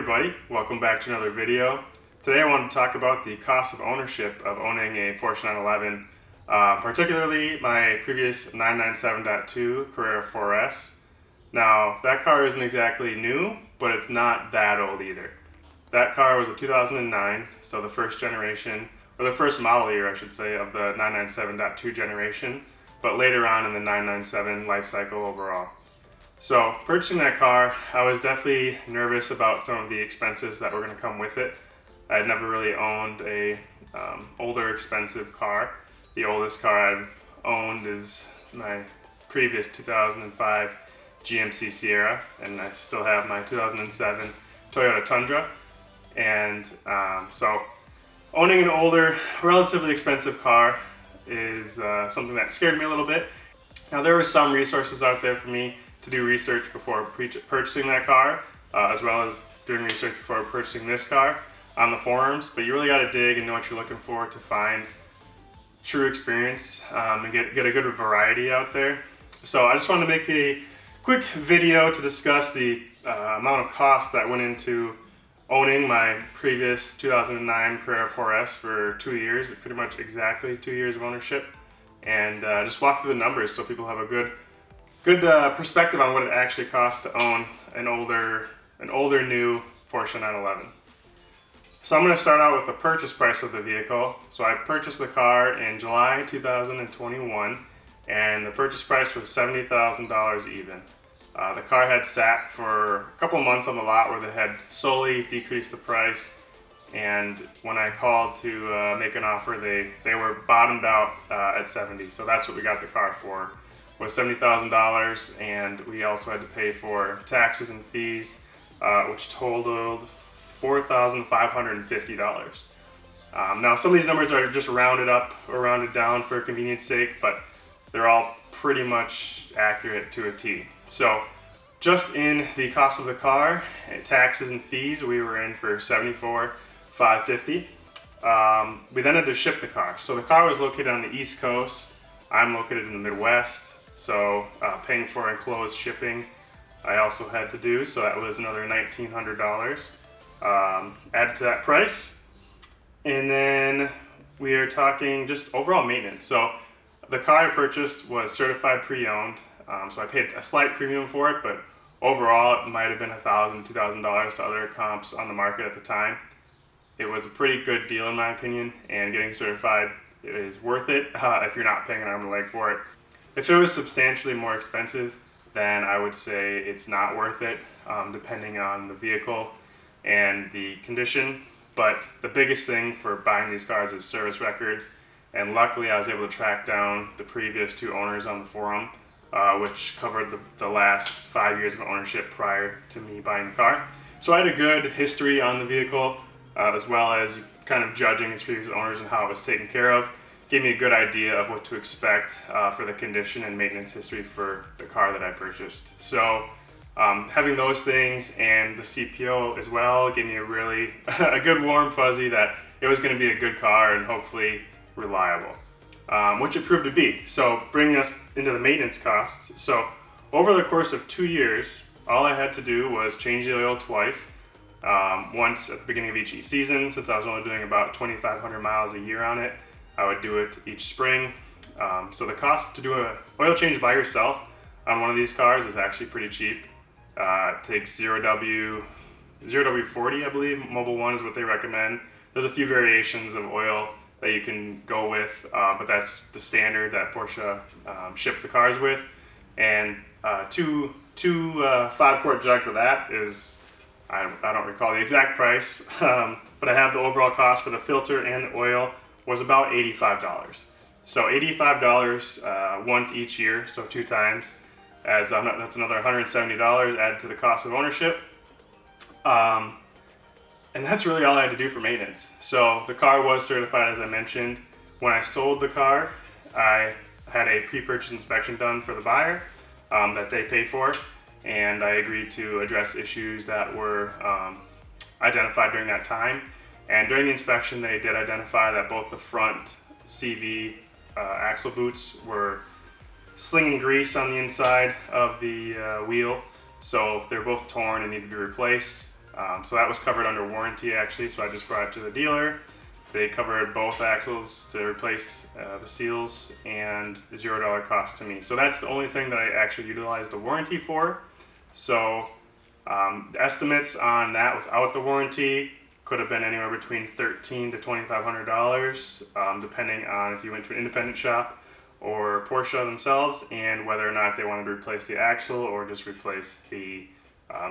everybody, welcome back to another video. Today I want to talk about the cost of ownership of owning a Porsche 911, particularly my previous 997.2 Carrera 4S. Now that car isn't exactly new, but it's not that old either. That car was a 2009, so the first generation, or the first model year I should say, of the 997.2 generation, but later on in the 997 life cycle overall. So purchasing that car, I was definitely nervous about some of the expenses that were going to come with it. I had never really owned a older expensive car. The oldest car I've owned is my previous 2005 GMC Sierra, and I still have my 2007 Toyota Tundra. And so owning an older, relatively expensive car is something that scared me a little bit. Now there were some resources out there for me to do research before purchasing that car, as well as doing research before purchasing this car on the forums, but you really got to dig and know what you're looking for to find true experience and get a good variety out there. So I just wanted to make a quick video to discuss the amount of cost that went into owning my previous 2009 Carrera 4S for 2 years, pretty much exactly 2 years of ownership, and just walk through the numbers so people have a good perspective on what it actually costs to own an older new Porsche 911. So I'm going to start out with the purchase price of the vehicle. So I purchased the car in July 2021, and the purchase price was $70,000 even. The car had sat for a couple months on the lot where they had slowly decreased the price, and when I called to make an offer, they were bottomed out at $70,000. So that's what we got the car for, was $70,000, and we also had to pay for taxes and fees, which totaled $4,550. Now some of these numbers are just rounded up or rounded down for convenience sake, but they're all pretty much accurate to a T. So just in the cost of the car, taxes and fees, we were in for $74,550. We then had to ship the car. So the car was located on the East Coast. I'm located in the Midwest. So paying for enclosed shipping I also had to do, so that was another $1,900 added to that price. And then we are talking just overall maintenance. So the car I purchased was certified pre-owned, so I paid a slight premium for it, but overall it might have been $1,000, $2,000 to other comps on the market at the time. It was a pretty good deal in my opinion, and getting certified is worth it if you're not paying an arm and a leg for it. If it was substantially more expensive, then I would say it's not worth it, depending on the vehicle and the condition. But the biggest thing for buying these cars is service records, and luckily I was able to track down the previous two owners on the forum, which covered the last 5 years of ownership prior to me buying the car. So I had a good history on the vehicle, as well as kind of judging its previous owners and how it was taken care of. Gave me a good idea of what to expect for the condition and maintenance history for the car that I purchased. So having those things and the CPO as well gave me a good warm fuzzy that it was going to be a good car and hopefully reliable, which it proved to be. So bringing us into the maintenance costs. So over the course of 2 years, all I had to do was change the oil twice. Once at the beginning of each season, since I was only doing about 2,500 miles a year on it. I would do it each spring. So the cost to do an oil change by yourself on one of these cars is actually pretty cheap. It takes 0W40, I believe. Mobile 1 is what they recommend. There's a few variations of oil that you can go with, but that's the standard that Porsche shipped the cars with. And two 5-quart jugs of that is, I don't recall the exact price, but I have the overall cost for the filter and the oil was about $85. So $85 once each year, so 2 times. That's another $170 added to the cost of ownership. And that's really all I had to do for maintenance. So the car was certified, as I mentioned. When I sold the car, I had a pre-purchase inspection done for the buyer that they pay for, and I agreed to address issues that were identified during that time. And during the inspection, they did identify that both the front CV axle boots were slinging grease on the inside of the wheel, so they're both torn and need to be replaced. So that was covered under warranty actually, so I just brought it to the dealer. They covered both axles to replace the seals and the $0 cost to me. So that's the only thing that I actually utilized the warranty for. So the estimates on that without the warranty could have been anywhere between $1,300 to $2,500, depending on if you went to an independent shop or Porsche themselves, and whether or not they wanted to replace the axle or just replace the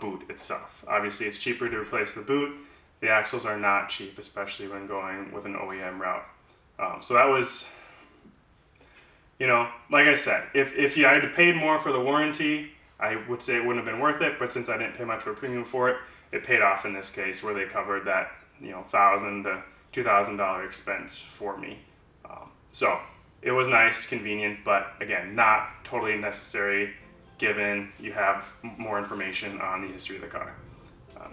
boot itself. Obviously, it's cheaper to replace the boot. The axles are not cheap, especially when going with an OEM route. So that was, like I said, if you had to pay more for the warranty, I would say it wouldn't have been worth it, but since I didn't pay much of a premium for it, it paid off in this case where they covered that, $1,000 to $2,000 expense for me. So it was nice, convenient, but again, not totally necessary given you have more information on the history of the car.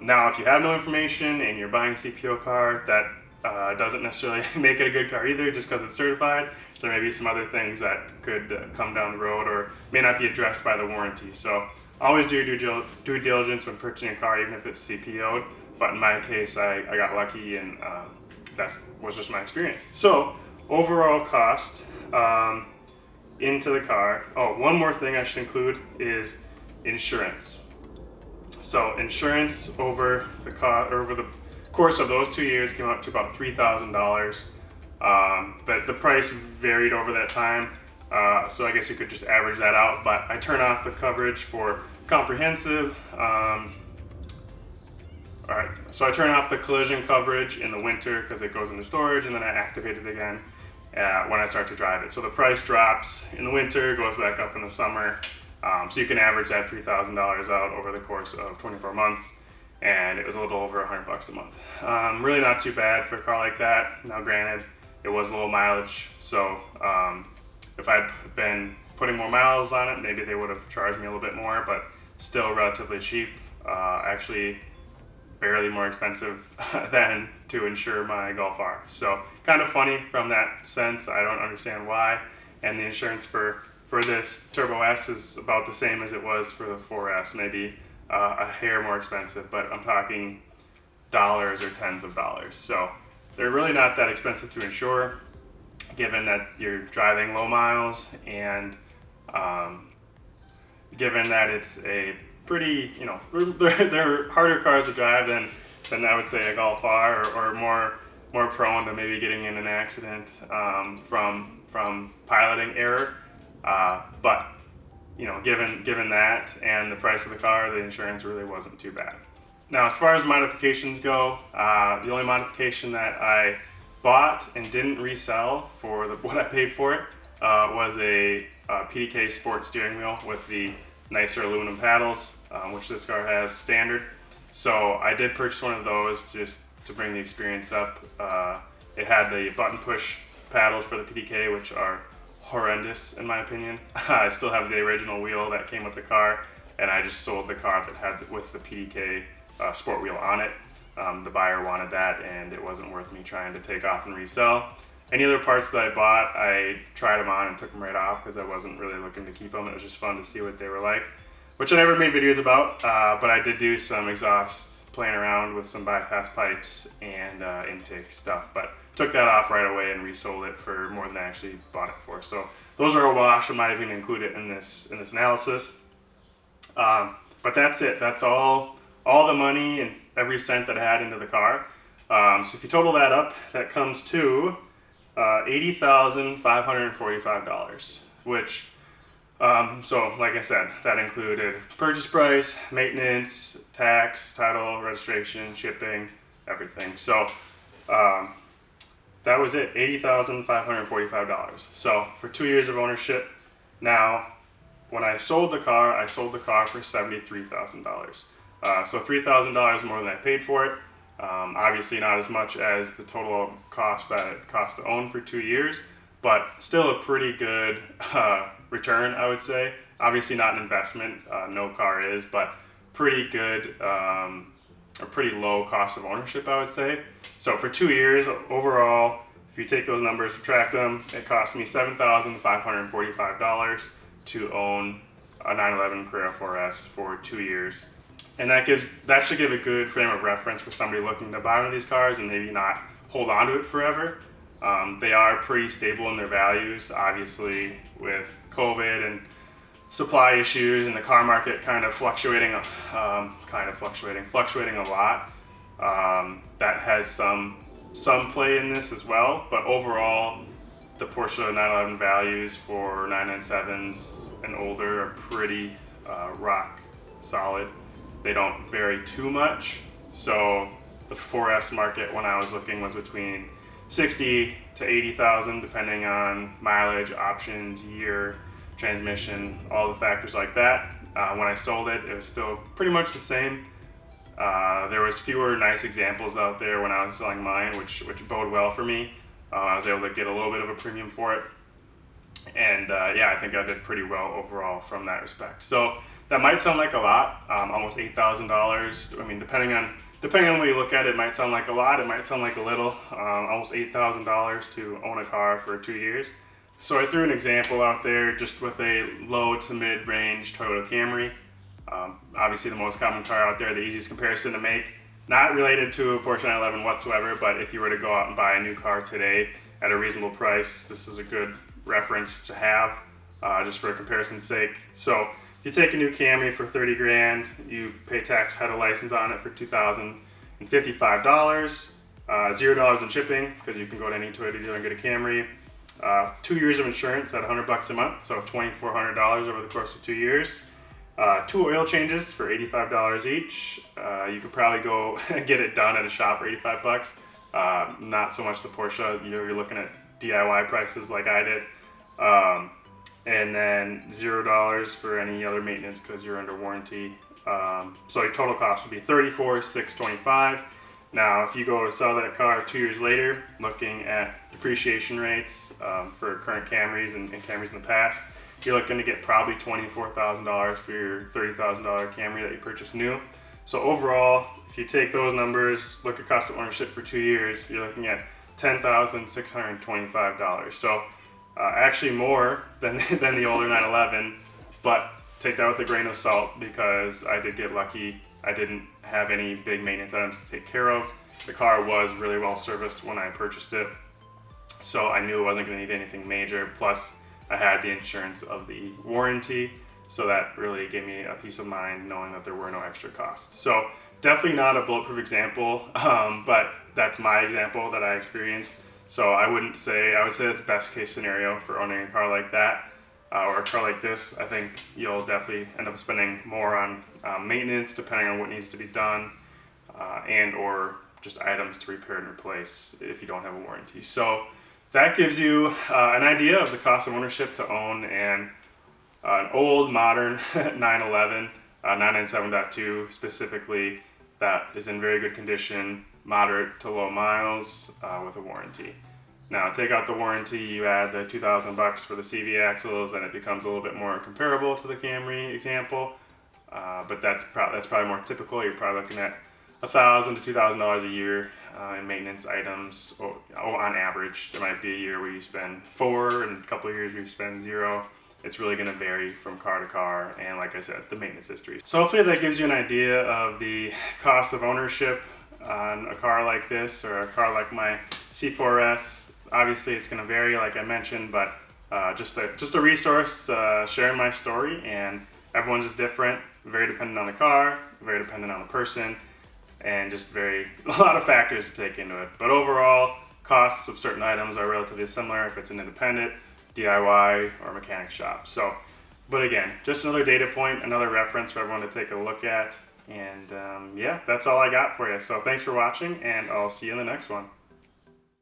Now, if you have no information and you're buying a CPO car, that doesn't necessarily make it a good car either just because it's certified. There may be some other things that could come down the road or may not be addressed by the warranty. So always do your due diligence when purchasing a car, even if it's CPO'd. But in my case, I got lucky, and that was just my experience. So overall cost into the car. Oh, one more thing I should include is insurance. So insurance over the course of those 2 years came out to about $3,000. But the price varied over that time. So I guess you could just average that out, but I turn off the coverage for comprehensive. Alright, so I turn off the collision coverage in the winter because it goes into storage, and then I activate it again when I start to drive it. So the price drops in the winter, goes back up in the summer. So you can average that $3,000 out over the course of 24 months, and it was a little over $100 a month. Really not too bad for a car like that. Now granted, it was low mileage, so if I'd been putting more miles on it, maybe they would have charged me a little bit more, but still relatively cheap. Actually barely more expensive than to insure my Golf R. So kind of funny from that sense. I don't understand why. And the insurance for this Turbo S is about the same as it was for the 4S, maybe a hair more expensive, but I'm talking dollars or tens of dollars. So they're really not that expensive to insure, given that you're driving low miles, and given that it's a pretty, they're harder cars to drive than I would say a Golf R, or more prone to maybe getting in an accident from piloting error. But given that and the price of the car, the insurance really wasn't too bad. Now, as far as modifications go, the only modification that I bought and didn't resell for what I paid for it was a PDK Sport steering wheel with the nicer aluminum paddles, which this car has standard. So I did purchase one of those just to bring the experience up. It had the button push paddles for the PDK, which are horrendous in my opinion. I still have the original wheel that came with the car, and I just sold the car that had with the PDK sport wheel on it. The buyer wanted that, and it wasn't worth me trying to take off and resell. Any other parts that I bought, I tried them on and took them right off because I wasn't really looking to keep them. It was just fun to see what they were like, which I never made videos about, but I did do some exhaust playing around with some bypass pipes and intake stuff, but took that off right away and resold it for more than I actually bought it for. So those are a wash. I'm not even going to include it in this analysis. But that's it. That's all the money and every cent that I had into the car. So if you total that up, that comes to $80,545, which, so like I said, that included purchase price, maintenance, tax, title, registration, shipping, everything. So that was it, $80,545. So for 2 years of ownership. Now, when I sold the car for $73,000. So $3,000 more than I paid for it. Obviously not as much as the total cost that it cost to own for 2 years, but still a pretty good return, I would say. Obviously not an investment, no car is, but pretty good, a pretty low cost of ownership, I would say. So for 2 years overall, if you take those numbers, subtract them, it cost me $7,545 to own a 911 Carrera 4S for 2 years. And that should give a good frame of reference for somebody looking to buy one of these cars and maybe not hold on to it forever. They are pretty stable in their values, obviously with COVID and supply issues and the car market fluctuating a lot. That has some play in this as well, but overall, the Porsche 911 values for 997s and older are pretty rock solid. They don't vary too much. So the 4S market when I was looking was between 60 to 80,000 depending on mileage, options, year, transmission, all the factors like that. When I sold it, it was still pretty much the same. There was fewer nice examples out there when I was selling mine, which bode well for me. I was able to get a little bit of a premium for it. And I think I did pretty well overall from that respect. So that might sound like a lot, almost $8,000. I mean, depending on the way you look at it, it might sound like a lot, it might sound like a little. Almost $8,000 to own a car for 2 years. So I threw an example out there just with a low to mid-range Toyota Camry. Obviously the most common car out there, the easiest comparison to make. Not related to a Porsche 911 whatsoever, but if you were to go out and buy a new car today at a reasonable price, this is a good reference to have, just for a comparison's sake. So if you take a new Camry for 30 grand, you pay tax, head a license on it for $2,055, $0 in shipping, because you can go to any Toyota dealer and get a Camry. 2 years of insurance at $100 a month, so $2,400 over the course of 2 years. 2 oil changes for $85 each. You could probably go and get it done at a shop for $85. Not so much the Porsche. You're looking at DIY prices like I did. And then $0 for any other maintenance because you're under warranty. So your total cost would be $34,625. Now, if you go to sell that car 2 years later, looking at depreciation rates for current Camrys and Camrys in the past, you're looking to get probably $24,000 for your $30,000 Camry that you purchased new. So overall, if you take those numbers, look at cost of ownership for 2 years, you're looking at $10,625. So actually more than the older 911, but take that with a grain of salt because I did get lucky. I didn't have any big maintenance items to take care of. The car was really well serviced when I purchased it, so I knew it wasn't going to need anything major. Plus, I had the insurance of the warranty, so that really gave me a peace of mind knowing that there were no extra costs. So definitely not a bulletproof example, but that's my example that I experienced. So I would say it's best case scenario for owning a car like that. Or a car like this. I think you'll definitely end up spending more on maintenance depending on what needs to be done and or just items to repair and replace if you don't have a warranty. So that gives you an idea of the cost of ownership to own an old modern 911, 997.2 specifically, that is in very good condition, moderate to low miles with a warranty. Now, take out the warranty, you add the $2,000 for the CV axles, and it becomes a little bit more comparable to the Camry example. But that's probably more typical. You're probably looking at $1,000 to $2,000 a year in maintenance items. On average, there might be a year where you spend $4, and a couple of years where you spend $0. It's really going to vary from car to car, and like I said, the maintenance history. So hopefully that gives you an idea of the cost of ownership on a car like this or a car like my C4S. Obviously, it's going to vary, like I mentioned, but just a resource sharing my story, and everyone's just different, very dependent on the car, very dependent on the person, and just a lot of factors to take into it. But overall, costs of certain items are relatively similar if it's an independent, DIY, or mechanic shop. So, but again, just another data point, another reference for everyone to take a look at, and that's all I got for you. So thanks for watching, and I'll see you in the next one.